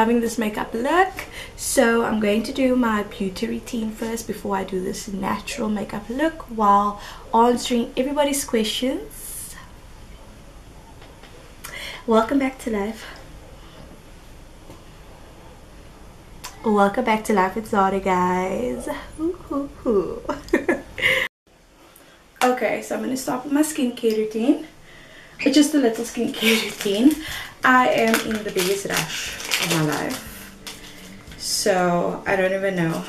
loving this makeup look. So I'm going to do my beauty routine first before I do this natural makeup look, while answering everybody's questions. Welcome back to life. Welcome back to Life with Zara, guys. Okay, so I'm going to start with my skincare routine. It's just a little skincare routine. I am in the biggest rush of my life, so I don't even know.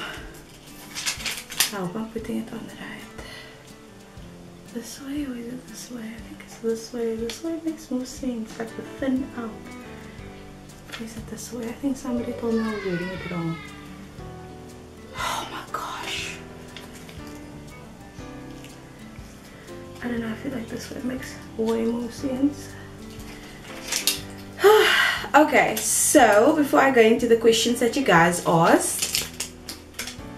I hope I'm putting it on the right. This way or is it this way? I think it's this way. This way makes more sense, like the thin out. Or is it this way? I think somebody told me I was reading it wrong. Oh my gosh. I don't know, I feel like this way makes way more sense. Okay, so before I go into the questions that you guys asked,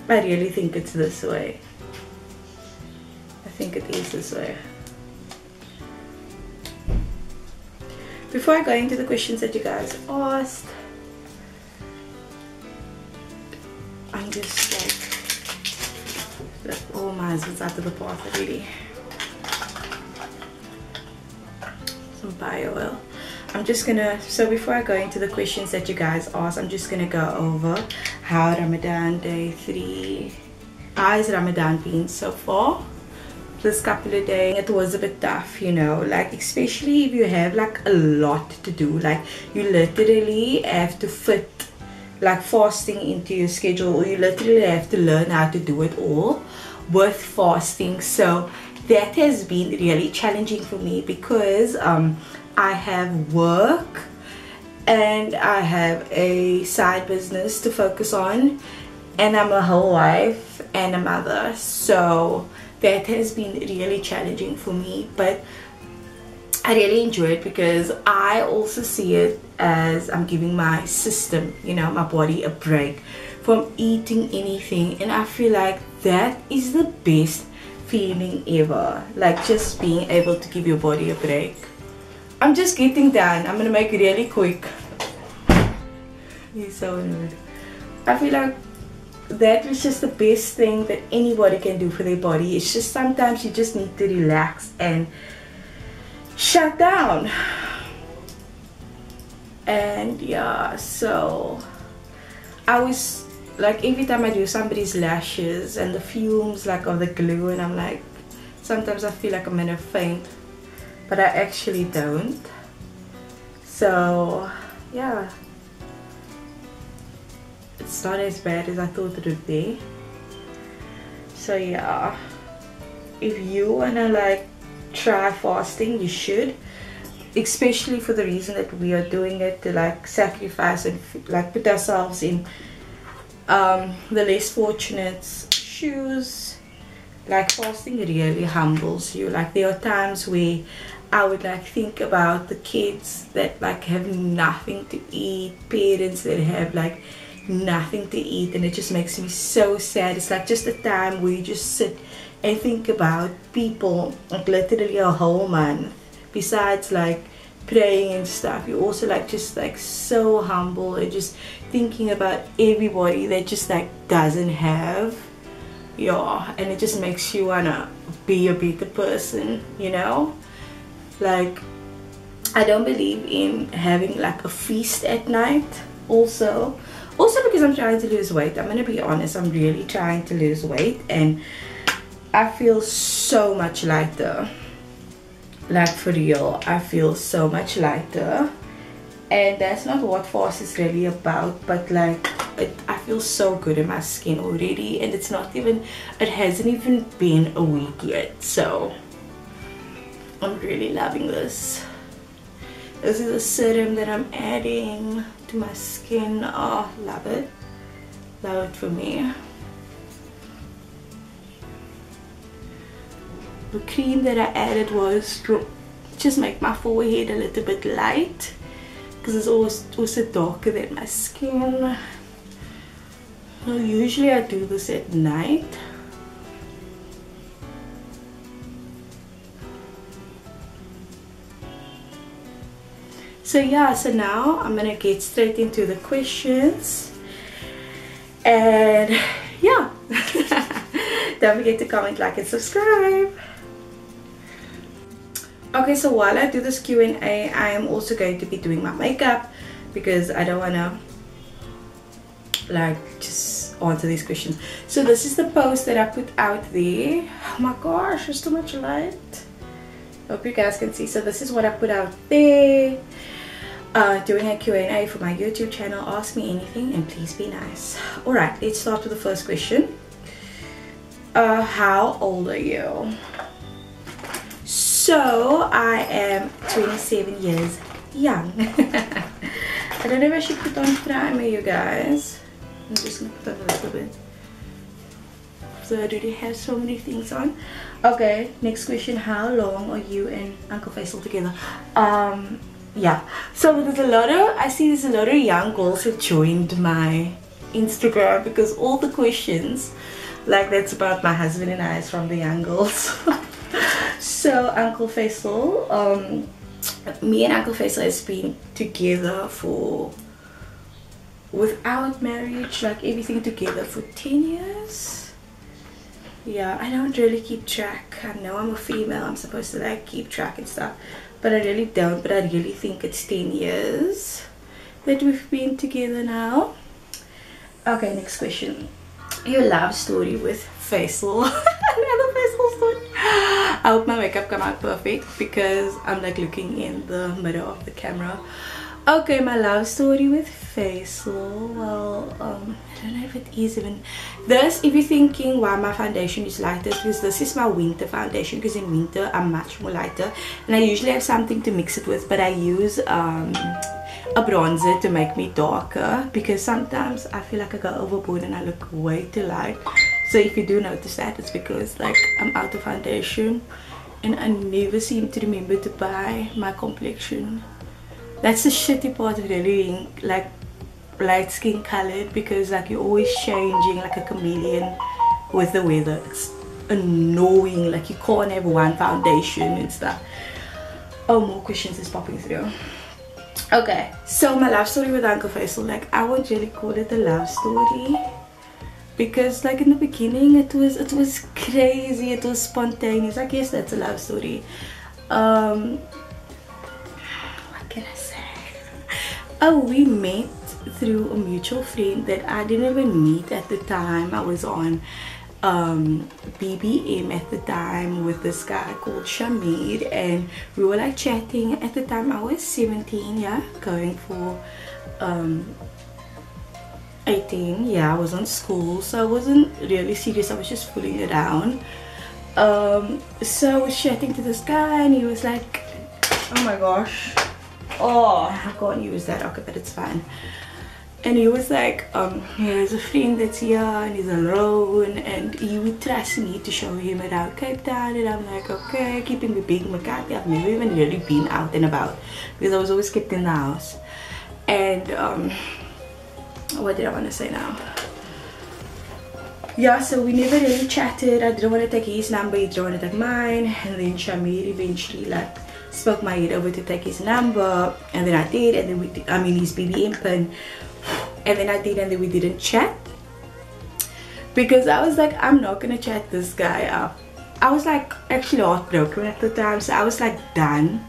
I really think it's this way. I think it is this way. Before I go into the questions that you guys asked, I'm just like all my husband's out of the path already. Some bio oil. I'm just gonna, so before I go into the questions that you guys asked, I'm just gonna go over how Ramadan day 3, how's Ramadan been so far. This couple of days, it was a bit tough, you know, like especially if you have like a lot to do, like you literally have to fit like fasting into your schedule, or you literally have to learn how to do it all with fasting. So that has been really challenging for me because I have work and I have a side business to focus on, and I'm a whole wife and a mother, so that has been really challenging for me. But I really enjoy it because I also see it as I'm giving my system, you know, my body a break from eating anything, and I feel like that is the best feeling ever, like just being able to give your body a break. I'm just getting done. I'm gonna make it really quick. He's so annoyed. I feel like that was just the best thing that anybody can do for their body. It's just sometimes you just need to relax and shut down. And yeah, so I was like, every time I do somebody's lashes and the fumes like of the glue, and I'm like, sometimes I feel like I'm gonna faint, but I actually don't. So yeah, it's not as bad as I thought it would be. So yeah, if you wanna like try fasting, you should, especially for the reason that we are doing it to like sacrifice and like put ourselves in the less fortunate's shoes. Like fasting really humbles you. Like there are times where I would like think about the kids that like have nothing to eat, parents that have like nothing to eat, and it just makes me so sad. It's like just a time where you just sit and think about people like literally a whole month. Besides like praying and stuff, you also like just like so humble and just thinking about everybody that just like doesn't have. Yeah, and it just makes you wanna be a better person, you know. Like I don't believe in having like a feast at night. Also because I'm trying to lose weight. I'm gonna be honest, I'm really trying to lose weight, and I feel so much lighter. Like for real, I feel so much lighter, and that's not what fast is really about. But like I feel so good in my skin already, and it's not even, it hasn't even been a week yet, so I'm really loving this. This is a serum that I'm adding to my skin. Oh, love it for me. The cream that I added was to just make my forehead a little bit light, because it's also darker than my skin. So usually I do this at night. So yeah, so now I'm gonna get straight into the questions. And yeah, don't forget to comment, like, and subscribe. Okay, so while I do this Q&A, I am also going to be doing my makeup because I don't want to like just answer these questions. So this is the post that I put out there. Oh my gosh, there's too much light. Hope you guys can see. So this is what I put out there. Doing a Q&A for my YouTube channel. Ask me anything and please be nice. Alright, let's start with the first question. How old are you? So I am 27 years young. I don't know if I should put on primer, you guys. I'm just gonna put on a little bit. So I already have so many things on. Okay, next question. How long are you and Uncle Faisal together? Yeah, so there's a lot of, I see there's a lot of young girls who joined my Instagram because all the questions like that's about my husband and I is from the young girls. So Uncle Faisal, me and Uncle Faisal has been together for, without marriage, like everything together, for 10 years. Yeah, I don't really keep track. I know I'm a female, I'm supposed to like keep track and stuff, but I really don't. But I really think it's 10 years that we've been together now. Okay, next question. Your love story with Faisal. Another Faisal story. I hope my makeup come out perfect because I'm like looking in the middle of the camera. Okay, my love story with Faisal. Well, I don't know if it is even this. If you're thinking why my foundation is lighter, because this is my winter foundation, because in winter I'm much more lighter and I usually have something to mix it with, but I use a bronzer to make me darker because sometimes I feel like I go overboard and I look way too light. So if you do notice that, it's because like I'm out of foundation and I never seem to remember to buy my complexion. That's the shitty part of really being like light skin colored, because like you're always changing like a chameleon with the weather. It's annoying, like you can't have one foundation and stuff. Oh, more questions is popping through. Okay, so my love story with Uncle Faisal, like I won't really call it a love story because like in the beginning it was crazy, it was spontaneous. I guess that's a love story. What can I say? Oh, we met through a mutual friend that I didn't even meet at the time. I was on BBM at the time with this guy called Shamir, and we were like chatting. At the time I was 17, yeah, going for 18. Yeah, I was on school, so I wasn't really serious, I was just fooling around. So I was chatting to this guy and he was like, oh my gosh, oh I can't use that, okay, but it's fine. And he was like, here's a friend that's here and he's alone and he would trust me to show him around Cape Town. And I'm like, okay, keeping me big McCarthy. I've never even really been out and about because I was always kept in the house. And what did I want to say now? Yeah, so we never really chatted. I didn't want to take his number, he didn't want to take mine. And then Shamir eventually like spoke my head over to take his number, and then I did, and then we did, I mean his BBM pin. And then I did, and then we didn't chat because I was like, I'm not gonna chat this guy up. I was like actually heartbroken at the time, so I was like done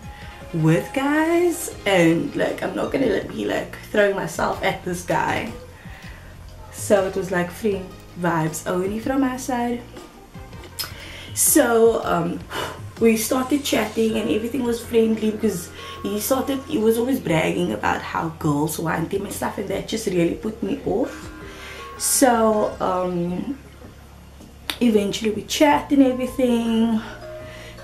with guys, and like I'm not gonna be like throwing myself at this guy. So it was like friend vibes only from my side. So we started chatting and everything was friendly because he was always bragging about how girls want him and stuff, and that just really put me off. So eventually we chat and everything.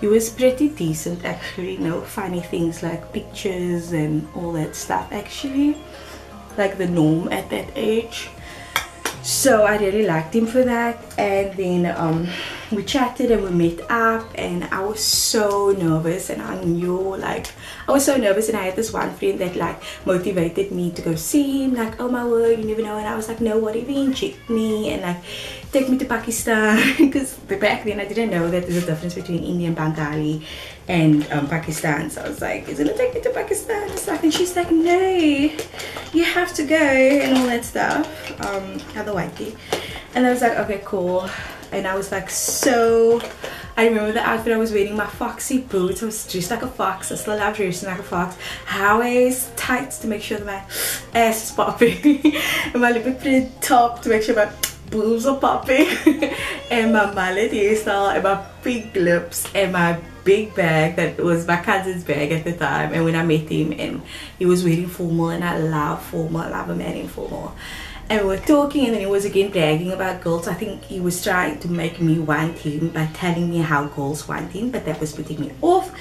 He was pretty decent actually, no funny things like pictures and all that stuff actually, like the norm at that age. So I really liked him for that. And then we chatted and we met up, and I was so nervous, and I knew, like, I was so nervous, and I had this one friend that like motivated me to go see him, like, oh my word, you never know. And I was like, no, what if he inject me and like take me to Pakistan? Because back then I didn't know that there's a difference between Indian Bengali and Pakistan. So I was like, is it gonna take me to Pakistan and stuff? And she's like, no, you have to go and all that stuff. Otherwise, and I was like, okay, cool. And I was like, so I remember the outfit I was wearing, my foxy boots. I was dressed like a fox. I still love dressing like a fox. High waist tights to make sure that my ass is popping. And my little print top to make sure my boobs are popping. And my mullet hairstyle and my pink lips and my big bag that was my cousin's bag at the time. And when I met him, and he was wearing formal, and I love formal. I love a man in formal. And we were talking, and then he was again bragging about girls. I think he was trying to make me want him by telling me how girls want him, but that was putting me off.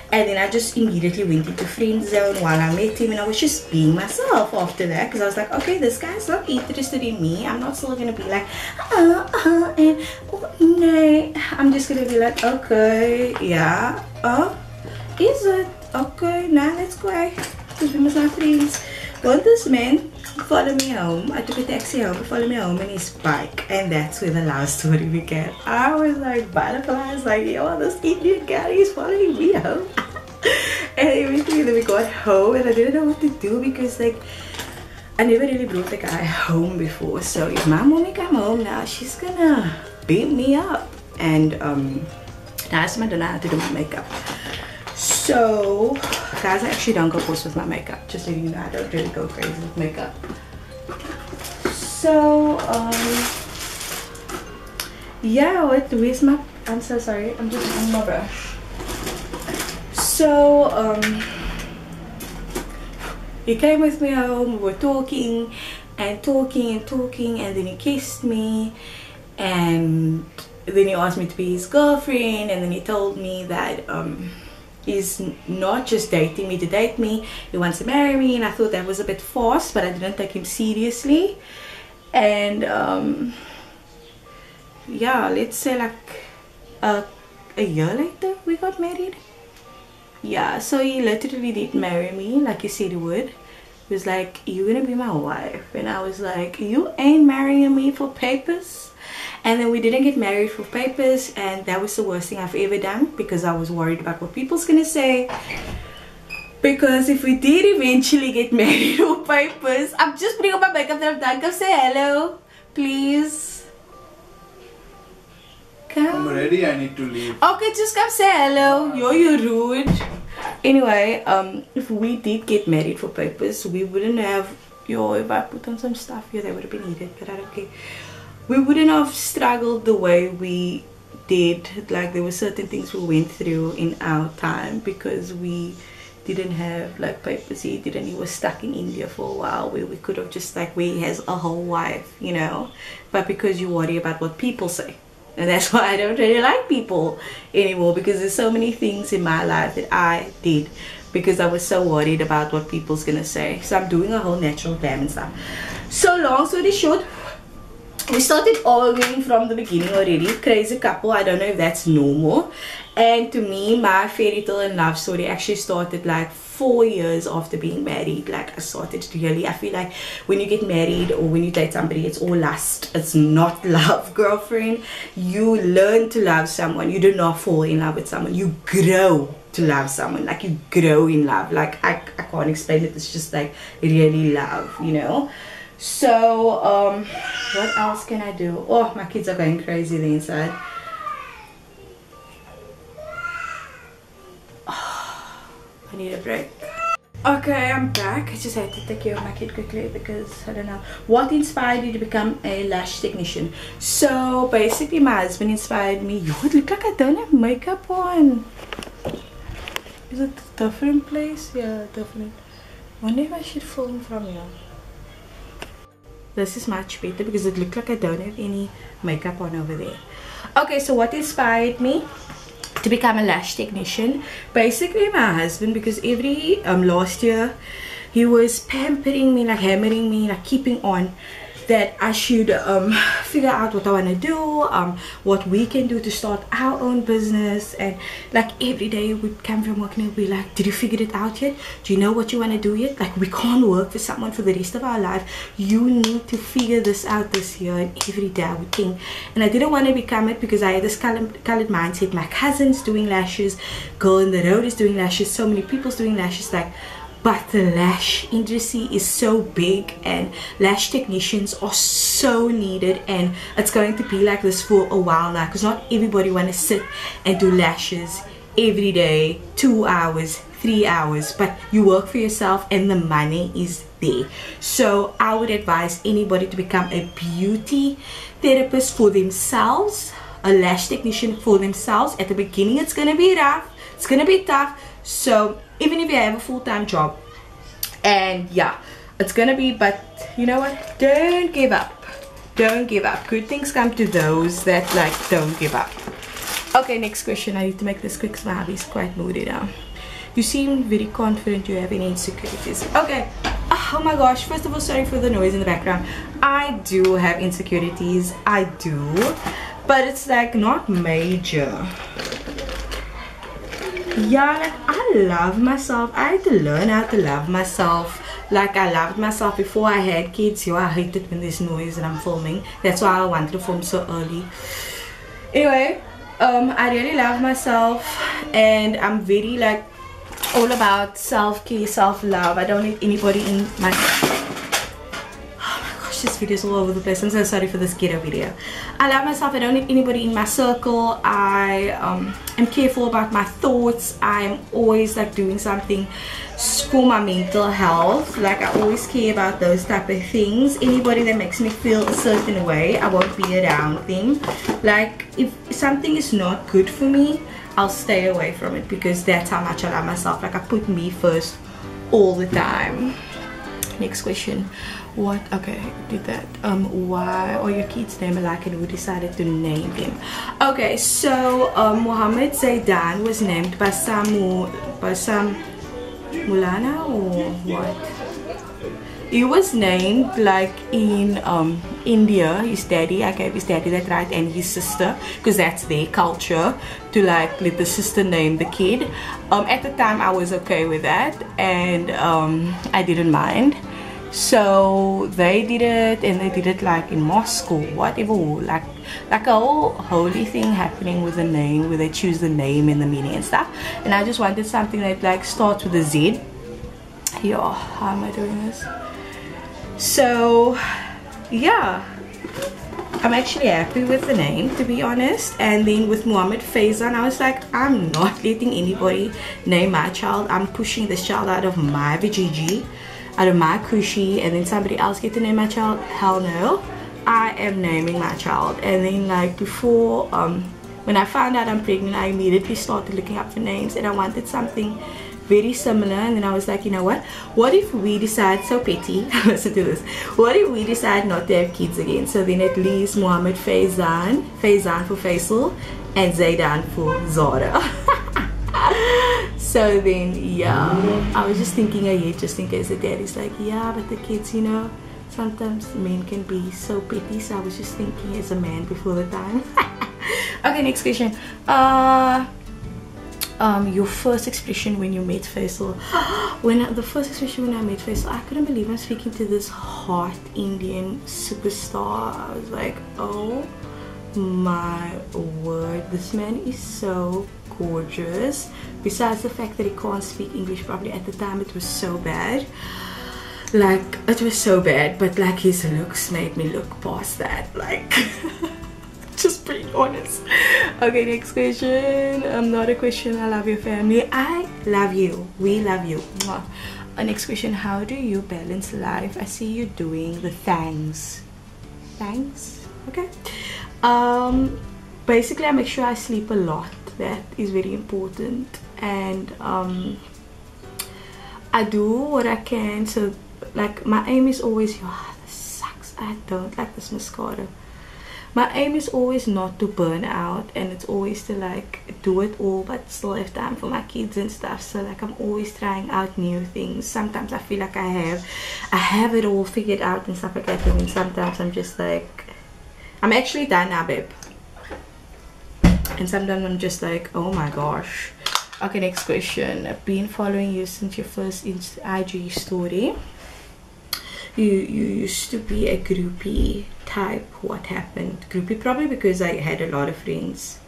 And then I just immediately went into friend zone while I met him, and I was just being myself after that, because I was like, okay, this guy's not interested in me. I'm not still gonna be like, and oh, no. I'm just gonna be like, okay, yeah, is it? Okay, now let's go. Because we must have friends. Well, this man follow me home. I took a taxi home, follow me home in his bike, and that's where the love story began. I was like butterflies, like, yo, this Indian guy is following me home. And eventually then we got home, and I didn't know what to do, because like I never really brought the guy home before. So if my mommy come home now, she's gonna beat me up. And now I don't know how to do my makeup. So guys, I actually don't go post with my makeup, just letting you know. I don't really go crazy with makeup. So yeah, where's my, I'm so sorry, I'm just on my brush. So he came with me home, we were talking and talking and talking, and then he kissed me, and then he asked me to be his girlfriend, and then he told me that he's not just dating me to date me, he wants to marry me. And I thought that was a bit fast, but I didn't take him seriously. And yeah, let's say like a year later we got married. Yeah, so he literally did marry me like he said he would. He was like, you're gonna be my wife. And I was like, you ain't marrying me for papers. And then we didn't get married for papers, and that was the worst thing I've ever done, because I was worried about what people's gonna say. Because if we did eventually get married for papers, I'm just putting on my makeup that I've done. Come say hello, please. Come. I'm ready, I need to leave. Okay, just come say hello. You're rude. Anyway, if we did get married for papers, we wouldn't have, if I put on some stuff here, they would have been needed, but I don't care. We wouldn't have struggled the way we did. Like, there were certain things we went through in our time, because we didn't have like papers. He was stuck in India for a while, where we could have just like, where he has a whole wife, you know. But because you worry about what people say, and that's why I don't really like people anymore, because there's so many things in my life that I did because I was so worried about what people's gonna say. So I'm doing a whole natural glam and stuff. So long story short, we started arguing from the beginning already. Crazy couple. I don't know if that's normal. And to me, my fairy tale and love story actually started like 4 years after being married. Like, I started really, I feel like when you get married or when you date somebody, it's all lust. It's not love, girlfriend. You learn to love someone. You do not fall in love with someone. You grow to love someone. Like, you grow in love. Like, I can't explain it. It's just like really love, you know. So what else can I do? Oh, my kids are going crazy there inside. Oh, I need a break. Okay, I'm back. I just had to take care of my kid quickly, because I don't know what inspired you to become a lash technician. So basically my husband inspired me. You would look like I don't have makeup on. Is it a different place? Yeah, different. I wonder if I should film from here. This is much better because it looked like I don't have any makeup on over there. Okay, so what inspired me to become a lash technician? Basically my husband, because every last year he was pampering me, like hammering me, like keeping on that I should figure out what I want to do, what we can do to start our own business. And like every day we'd come from work and we'd be like, did you figure it out yet? Do you know what you want to do yet? Like, we can't work for someone for the rest of our life. You need to figure this out this year. And every day I would think, and I didn't want to become it because I had this colored mindset. My cousin's doing lashes, girl in the road is doing lashes, so many people's doing lashes, like, but the lash industry is so big and lash technicians are so needed, and it's going to be like this for a while now, because not everybody want to sit and do lashes every day, 2 hours, 3 hours, but you work for yourself and the money is there. So I would advise anybody to become a beauty therapist for themselves, a lash technician for themselves. At the beginning it's going to be rough, it's going to be tough. So even if you have a full-time job, and yeah, it's gonna be, but you know what, don't give up, don't give up. Good things come to those that like don't give up. Okay, next question. I need to make this quick because my hubby's quite moody now. You seem very confident. You have any insecurities? Okay. Oh my gosh, first of all, sorry for the noise in the background. I do have insecurities, I do, but it's like not major. Yeah, like I love myself. I had to learn how to love myself. Like I loved myself before I had kids. Yo, I hate it when there's noise and I'm filming. That's why I wanted to film so early. Anyway, I really love myself, and I'm very like all about self-care, self-love. I don't need anybody in my... This video is all over the place. I'm so sorry for this ghetto video. I love myself. I don't need anybody in my circle. I am careful about my thoughts. I'm always like doing something for my mental health. Like I always care about those type of things. Anybody that makes me feel a certain way, I won't be around them. Like if something is not good for me, I'll stay away from it, because that's how much I love myself. Like I put me first all the time. Next question. What? Okay, did that. Why are your kids named alike, and who decided to name them? Okay, so Muhammad Zaidan was named by some Mulana or what? He was named like in India. His daddy, I gave his daddy that right, and his sister, because that's their culture to like let the sister name the kid. At the time I was okay with that, and I didn't mind. So they did it, and they did it like in Moscow, whatever, like a whole holy thing happening with the name, where they choose the name and the meaning and stuff. And I just wanted something that like starts with a Z. Yeah, how am I doing this? So yeah, I'm actually happy with the name, to be honest. And then with Muhammad Faizan, I was like, I'm not letting anybody name my child. I'm pushing this child out of my vijiji, out of my cushy, and then somebody else get to name my child. Hell no, I am naming my child. And then like before, when I found out I'm pregnant, I immediately started looking up for names, and I wanted something very similar. And then I was like, you know what if we decide, so petty, listen to this, what if we decide not to have kids again? So then at least Muhammad Faizan for Faisal, and Zaidan for Zara. So then yeah, I was just thinking ahead, just in case the daddy's like, yeah, but the kids, you know, sometimes men can be so petty. So I was just thinking as a man before the time. Okay, next question. Your first expression when you met Faisal. The first expression when I met Faisal, I couldn't believe I'm speaking to this hot Indian superstar. I was like, oh my word, this man is so gorgeous. Besides the fact that he can't speak English properly, at the time it was so bad. Like, it was so bad, but like his looks made me look past that, like just being honest. Okay, next question. Not a question. I love your family. I love you. We love you. Next question. How do you balance life? I see you doing the thanks. Okay. Basically I make sure I sleep a lot. That is very important. And I do what I can. So like my aim is always, this sucks, I don't like this mascara. my aim is always not to burn out, and it's always to like do it all but still have time for my kids and stuff. So like I'm always trying out new things. Sometimes I feel like I have it all figured out and stuff like that, and then sometimes I'm just like, I'm actually done now, babe. And sometimes I'm just like, oh my gosh. Okay, next question. I've been following you since your first IG story. You used to be a groupie type. What happened? Groupie probably because I had a lot of friends.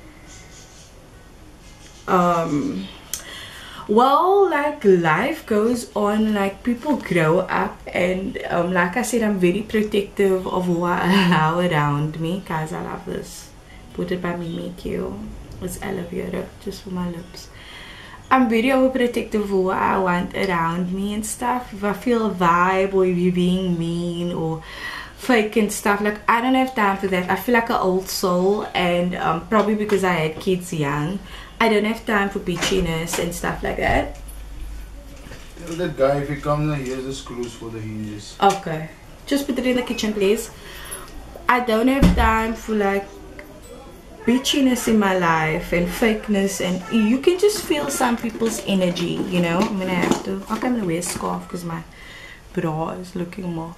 Well, like life goes on, like people grow up, and like I said, I'm very protective of who I allow around me. Guys, I love this. Put it by me, make you. It's aloe vera just for my lips. I'm very overprotective of who I want around me and stuff. If I feel a vibe, or if you're being mean or fake and stuff, like I don't have time for that. I feel like an old soul, and probably because I had kids young, I don't have time for bitchiness and stuff like that. Tell that guy if he comes and here's the screws for the hinges. Okay, just put it in the kitchen, please. I don't have time for like bitchiness in my life and fakeness, and you can just feel some people's energy, you know. I'm gonna have to, I'm gonna wear a scarf because my bra is looking more.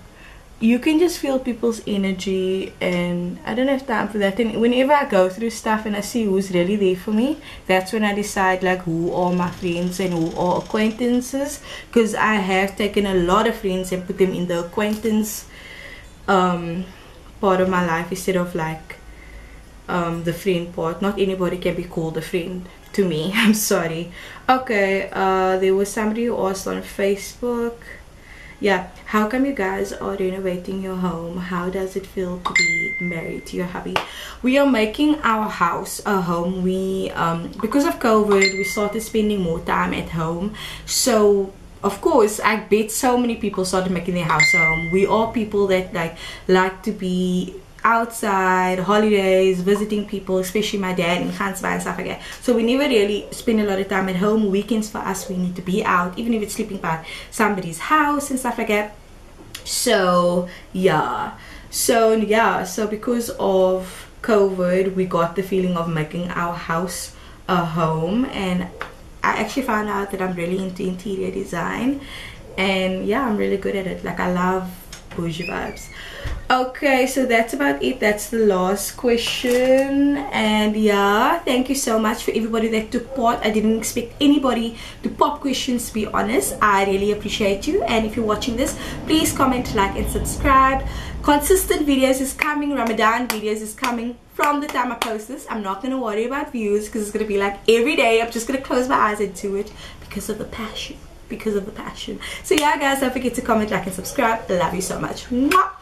You can just feel people's energy, and I don't have time for that. And whenever I go through stuff and I see who's really there for me, that's when I decide like who are my friends and who are acquaintances, because I have taken a lot of friends and put them in the acquaintance part of my life instead of like the friend part. Not anybody can be called a friend to me. I'm sorry. Okay, there was somebody who asked on Facebook, yeah, how come you guys are renovating your home? How does it feel to be married to your hubby? We are making our house a home. We because of COVID, we started spending more time at home, so of course I bet so many people started making their house a home. We are people that like to be outside, holidays, visiting people, especially my dad and Gansbaai and stuff like that. So we never really spend a lot of time at home. Weekends for us, we need to be out, even if it's sleeping by somebody's house and stuff like that. So yeah, so because of COVID, we got the feeling of making our house a home, and I actually found out that I'm really into interior design, and yeah, I'm really good at it. Like I love bougie vibes. Okay, so that's about it. That's the last question, and yeah, thank you so much for everybody that took part. I didn't expect anybody to pop questions, to be honest. I really appreciate you, and if you're watching this, please comment, like and subscribe. Consistent videos is coming. Ramadan videos is coming from the time I post this. I'm not going to worry about views because it's going to be like every day. I'm just going to close my eyes and do it because of the passion. So yeah guys, don't forget to comment, like and subscribe. I love you so much. Mwah!